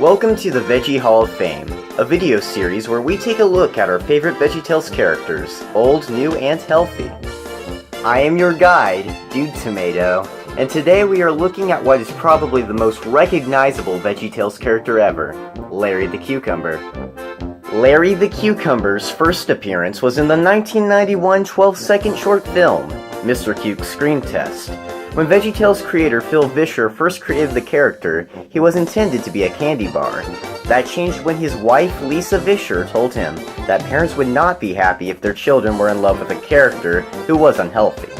Welcome to the Veggie Hall of Fame, a video series where we take a look at our favorite VeggieTales characters, old, new, and healthy. I am your guide, DudeTomato, and today we are looking at what is probably the most recognizable VeggieTales character ever, Larry the Cucumber. Larry the Cucumber's first appearance was in the 1991 12-second short film, Mr. Cuke's Screen Test. When VeggieTales creator Phil Vischer first created the character, he was intended to be a candy bar. That changed when his wife Lisa Vischer told him that parents would not be happy if their children were in love with a character who was unhealthy.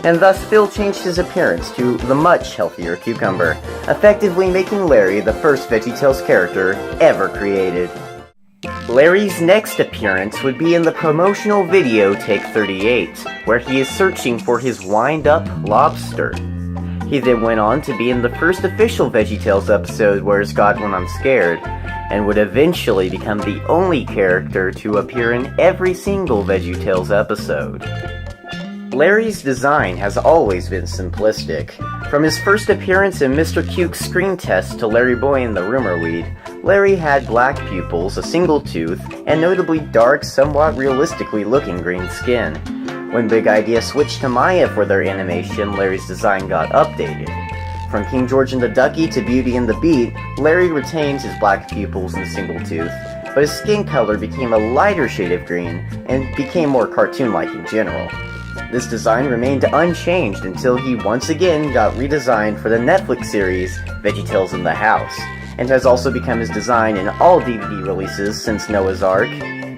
And thus Phil changed his appearance to the much healthier Cucumber, effectively making Larry the first VeggieTales character ever created. Larry's next appearance would be in the promotional video Take 38, where he is searching for his wind-up lobster. He then went on to be in the first official VeggieTales episode Where's God When I'm Scared, and would eventually become the only character to appear in every single VeggieTales episode. Larry's design has always been simplistic. From his first appearance in Mr. Cuke's Screen Test to LarryBoy in the Rumor Weed, Larry had black pupils, a single tooth, and notably dark, somewhat realistically looking green skin. When Big Idea switched to Maya for their animation, Larry's design got updated. From King George and the Ducky to Beauty and the Beat, Larry retains his black pupils and single tooth, but his skin color became a lighter shade of green and became more cartoon-like in general. This design remained unchanged until he once again got redesigned for the Netflix series VeggieTales in the House, and has also become his design in all DVD releases since Noah's Ark,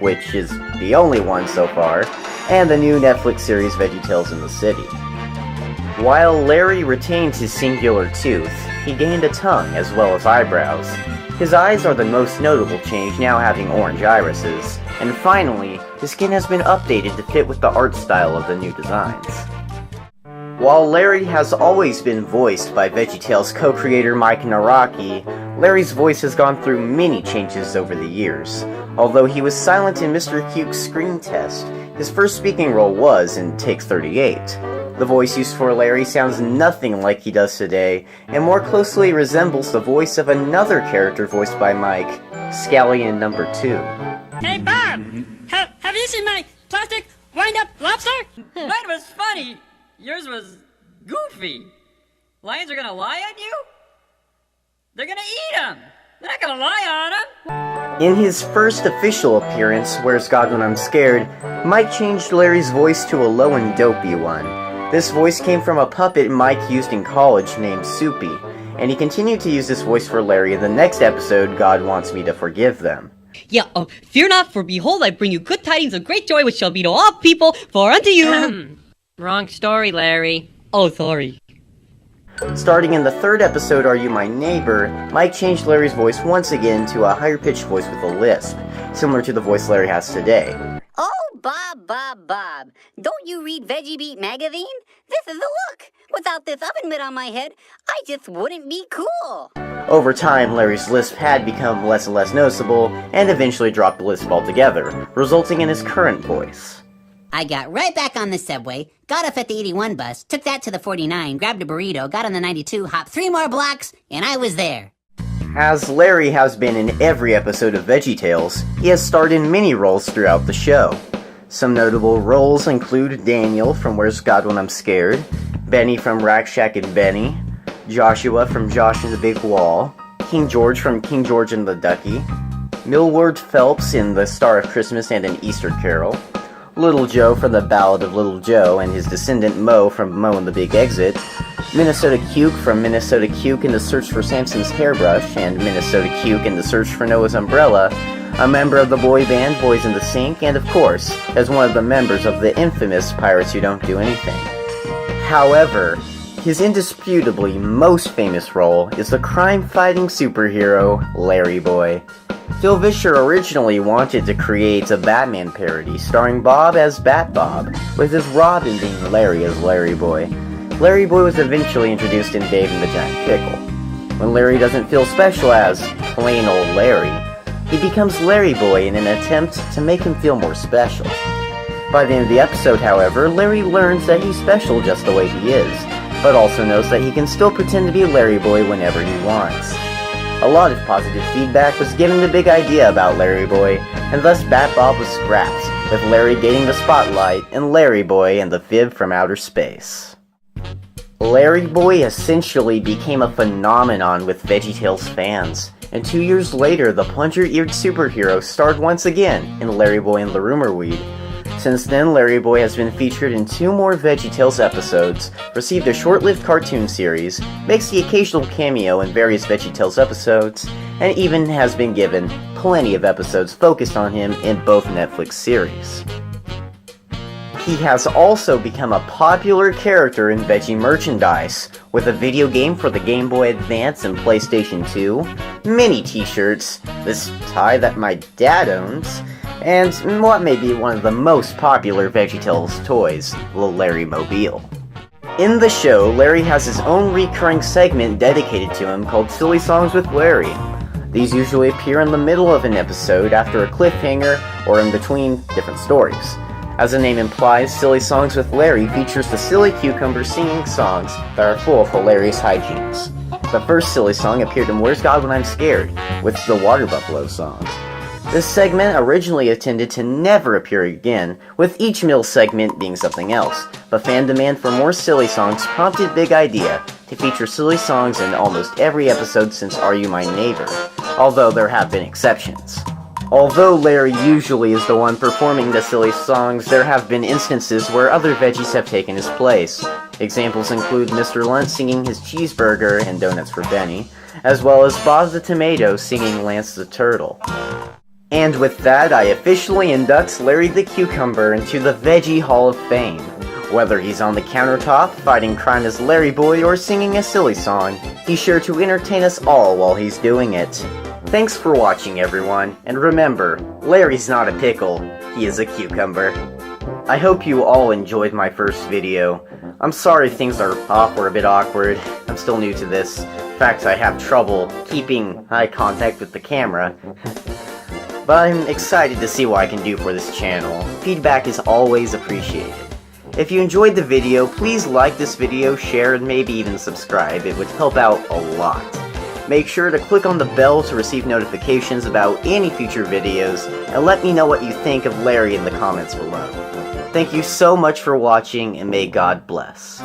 which is the only one so far, and the new Netflix series VeggieTales in the City. While Larry retained his singular tooth, he gained a tongue as well as eyebrows. His eyes are the most notable change, now having orange irises, and finally, his skin has been updated to fit with the art style of the new designs. While Larry has always been voiced by VeggieTales co-creator Mike Naraki, Larry's voice has gone through many changes over the years. Although he was silent in Mr. Cuke's Screen Test, his first speaking role was in Take 38. The voice used for Larry sounds nothing like he does today, and more closely resembles the voice of another character voiced by Mike, Scallion number 2. Hey Bob! Have you seen my plastic wind-up lobster? Mine was funny. Yours was goofy. Lions are gonna lie on you? They're gonna eat them! They're not gonna lie on them! In his first official appearance, Where's God When I'm Scared, Mike changed Larry's voice to a low and dopey one. This voice came from a puppet Mike used in college named Soupy, and he continued to use this voice for Larry in the next episode, God Wants Me to Forgive Them. Yeah, fear not, for behold, I bring you good tidings of great joy, which shall be to all people, for unto you... Wrong story, Larry. Oh, sorry. Starting in the third episode, Are You My Neighbor, Mike changed Larry's voice once again to a higher-pitched voice with a lisp, similar to the voice Larry has today. Oh, Bob, don't you read Veggie Beat magazine? This is the look. Without this oven mitt on my head, I just wouldn't be cool. Over time, Larry's lisp had become less and less noticeable, and eventually dropped the lisp altogether, resulting in his current voice. I got right back on the subway, got off at the 81 bus, took that to the 49, grabbed a burrito, got on the 92, hopped 3 more blocks, and I was there. As Larry has been in every episode of VeggieTales, he has starred in many roles throughout the show. Some notable roles include Daniel from Where's God When I'm Scared, Benny from Rack Shack and Benny, Joshua from Josh and the Big Wall, King George from King George and the Ducky, Millward Phelps in The Star of Christmas and An Easter Carol, Little Joe from The Ballad of Little Joe and his descendant Mo from Mo and the Big Exit, Minnesota Cuke from Minnesota Cuke in the Search for Samson's Hairbrush and Minnesota Cuke in the Search for Noah's Umbrella, a member of the boy band Boys in the Sink, and of course, as one of the members of the infamous Pirates Who Don't Do Anything. However, his indisputably most famous role is the crime-fighting superhero, LarryBoy. Phil Vischer originally wanted to create a Batman parody starring Bob as Bat Bob, with his Robin being Larry as LarryBoy. LarryBoy was eventually introduced in Dave and the Giant Pickle. When Larry doesn't feel special as plain old Larry, he becomes LarryBoy in an attempt to make him feel more special. By the end of the episode, however, Larry learns that he's special just the way he is, but also knows that he can still pretend to be LarryBoy whenever he wants. A lot of positive feedback was given the big idea about LarryBoy, and thus Bat Bob was scrapped, with Larry gaining the spotlight and LarryBoy and the Viv from outer space. LarryBoy essentially became a phenomenon with VeggieTales fans, and 2 years later the plunger-eared superhero starred once again in LarryBoy and the Rumorweed. Since then, LarryBoy has been featured in 2 more VeggieTales episodes, received a short-lived cartoon series, makes the occasional cameo in various VeggieTales episodes, and even has been given plenty of episodes focused on him in both Netflix series. He has also become a popular character in Veggie merchandise, with a video game for the Game Boy Advance and PlayStation 2, mini t-shirts, this tie that my dad owns, and what may be one of the most popular VeggieTales toys, the Larry Mobile. In the show, Larry has his own recurring segment dedicated to him called Silly Songs with Larry. These usually appear in the middle of an episode after a cliffhanger or in between different stories. As the name implies, Silly Songs with Larry features the silly cucumber singing songs that are full of hilarious hijinks. The first silly song appeared in Where's God When I'm Scared, with the Water Buffalo song. This segment originally intended to never appear again, with each middle segment being something else, but fan demand for more silly songs prompted Big Idea to feature silly songs in almost every episode since Are You My Neighbor, although there have been exceptions. Although Larry usually is the one performing the silly songs, there have been instances where other veggies have taken his place. Examples include Mr. Lunt singing his cheeseburger and Donuts for Benny, as well as Boz the Tomato singing Lance the Turtle. And with that, I officially induct Larry the Cucumber into the Veggie Hall of Fame. Whether he's on the countertop, fighting crime as LarryBoy, or singing a silly song, he's sure to entertain us all while he's doing it. Thanks for watching, everyone, and remember, Larry's not a pickle, he is a cucumber. I hope you all enjoyed my first video. I'm sorry things are off or a bit awkward, I'm still new to this. In fact, I have trouble keeping eye contact with the camera. But I'm excited to see what I can do for this channel. Feedback is always appreciated. If you enjoyed the video, please like this video, share, and maybe even subscribe. It would help out a lot. Make sure to click on the bell to receive notifications about any future videos, and let me know what you think of Larry in the comments below. Thank you so much for watching, and may God bless.